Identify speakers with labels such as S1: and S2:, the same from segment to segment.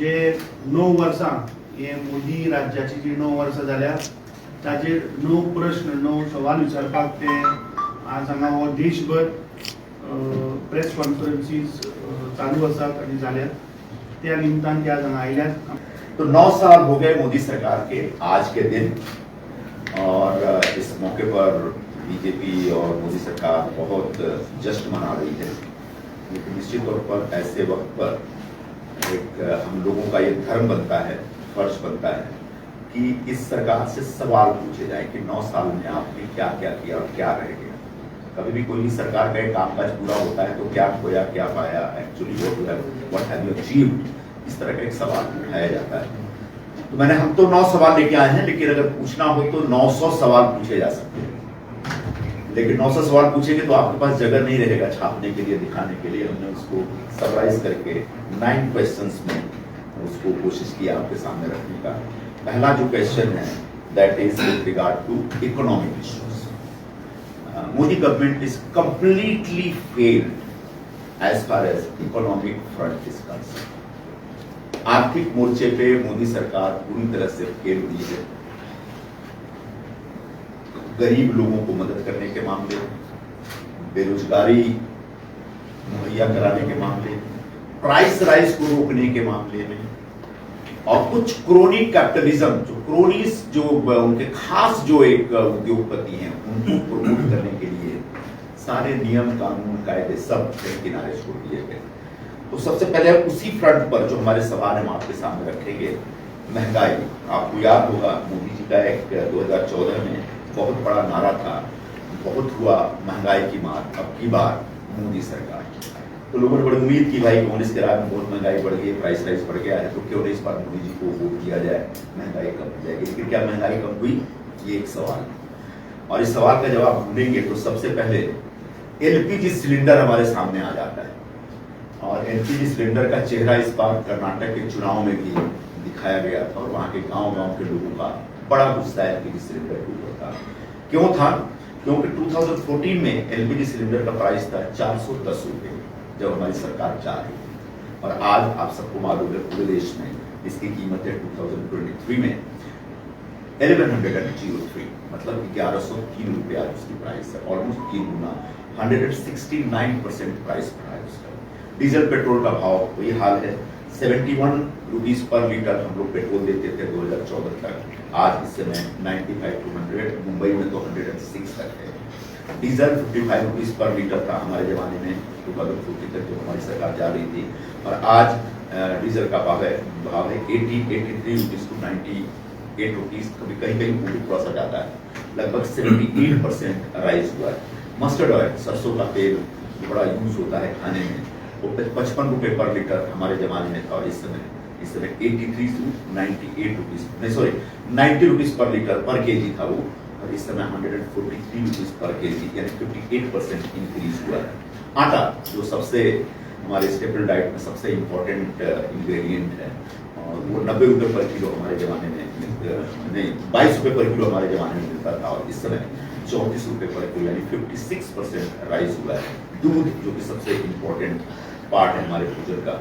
S1: जे 9 वर्सां हे मोदी राज्याची जी 9 वर्सां जाल्या ताचेर 9 प्रश्न 9 सवाल विचारपाक ते आज हांगा हो देशभर प्रेस कॉन्फरन्सीस चालू आसात आनी जाल्यात त्या निमतान ते आज हांगा आयल्यात।
S2: तो 9 साल हो गए मोदी सरकार के आज के दिन, और इस मौके पर बीजेपी और मोदी सरकार बहुत जश्न मना रही है। लेकिन निश्चित तौर पर ऐसे वक्त पर एक हम लोगों का ये धर्म बनता है, फर्ज बनता है कि इस सरकार से सवाल पूछे जाए कि 9 साल में आपने क्या क्या किया और क्या रह गया। कभी भी कोई सरकार का एक कामकाज पूरा होता है तो क्या खोया क्या पाया, actually what have you achieved, इस तरह का एक सवाल उठाया जाता है। तो हम तो 9 सवाल लेके आए हैं, लेकिन अगर पूछना हो तो 900 सवाल पूछे जा सकते हैं। लेकिन 900 सवाल पूछेंगे तो आपके पास जगह नहीं रहेगा छापने के लिए, दिखाने के लिए। हमने उसको समराइज करके 9 क्वेश्चंस में उसको कोशिश की आपके सामने रखने का। पहला जो क्वेश्चन है that is with regard to economic issues. Modi government is completely failed as far as economic front is concerned. आर्थिक मोर्चे पे मोदी सरकार पूरी तरह से फेल हुई है। गरीब लोगों को मदद करने के मामले, बेरोजगारी मुहैया कराने के मामले, प्राइस राइज को रोकने के मामले में, और कुछ क्रोनी कैपिटलिज्म, जो क्रोनीज जो उनके खास जो एक उद्योगपति हैं उनको प्रमोट करने के लिए सारे नियम कानून कायदे सब किनारे छोड़ दिए गए। तो सबसे पहले उसी फ्रंट पर जो हमारे सवाल हम आपके सामने रखेंगे, महंगाई। आपको याद होगा मोदी जी का एक 2014 में बहुत बड़ा नारा था, बहुत हुआ महंगाई की मार, अब की बार मोदी सरकार। तो लोगों ने बड़ी उम्मीद की भाई कांग्रेस के राज में बहुत महंगाई बढ़ गई है, प्राइस राइज बढ़ गया है, तो क्यों नहीं इस बार मोदी जी को वोट किया जाए, महंगाई कम हो जाएगी। लेकिन क्या महंगाई कम हुई, ये एक सवाल है। और इस सवाल का जवाब ढूंढेंगे तो सबसे पहले एलपीजी सिलेंडर हमारे सामने आ जाता है। और एलपीजी सिलेंडर का चेहरा इस बार कर्नाटक के चुनाव में भी दिखाया गया था, और वहां के गांव के लोगों का बड़ा गुस्सा एलपीजी सिलेंडर के ऊपर था। क्यों था? क्योंकि 2014 में एलपीजी सिलेंडर का प्राइस था 410 रुपए, जब हमारी सरकार चाह रही थी। और आज आप सबको मालूम है पूरे देश में इसकी कीमत है 2023 में 1103, मतलब 1103 रुपये आज उसकी प्राइस है, ऑलमोस्ट 3 गुना, 169% प्राइस बढ़ा है उसका। डीजल पेट्रोल का भाव वही हाल है, 71 रुपीज पर लीटर हम लोग पेट्रोल देते थे 2014 तक, आज इस समय 95 to 100, मुंबई में तो 106 तक है। डीजल 55 रुपीज पर लीटर था हमारे जमाने में 2014 तक जो हमारी सरकार जा रही थी, और आज डीजल का भाव है 83 रुपीज टू 98 रुपीज, कभी कहीं थोड़ा सा जाता है, लगभग 78% राइज हुआ है। मस्टर्ड ऑयल, सरसों का तेल बड़ा यूज होता है खाने में, वो 55 रुपए पर लीटर हमारे जमाने में था, और इस समय 83 to 98 रुपीज, नहीं सॉरी 90 रुपीज पर लीटर पर केजी था वो, और इस समय 143 रुपीज पर केजी, यानी 58% इंक्रीज हुआ है। आटा जो सबसे हमारे स्टेपल डाइट में सबसे इम्पोर्टेंट इंग्रेडिएंट है, और वो 90 रुपए पर किलो हमारे जमाने में नहीं 22 रुपए पर किलो हमारे जमाने में मिलता था, और इस समय 34 रुपए पर किलो, यानी 56% राइज हुआ है। दूध जो कि सबसे इम्पोर्टेंट पार्ट है हमारे भोजन का,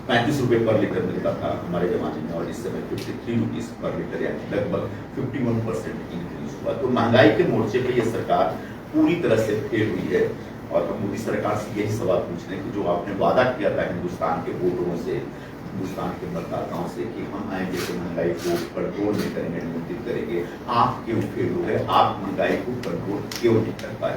S2: 35 रुपए पर लीटर मिलता था हमारे जमाने में, और इस समय 53 रुपीज पर लीटर, यानी लगभग 51% इंक्रीज हुआ। तो महंगाई के मोर्चे पे ये सरकार पूरी तरह से फेल हुई है, और हम मोदी सरकार से यही सवाल पूछ रहे हैं कि जो आपने वादा किया था हिंदुस्तान के वोटरों से, हिंदुस्तान के मतदाताओं से, कि हम आएंगे तो महंगाई को कंट्रोल नहीं करेंगे, नियंत्रित करेंगे, आप क्यों फेल हो गए? आप महंगाई को कंट्रोल क्यों नहीं कर पाए?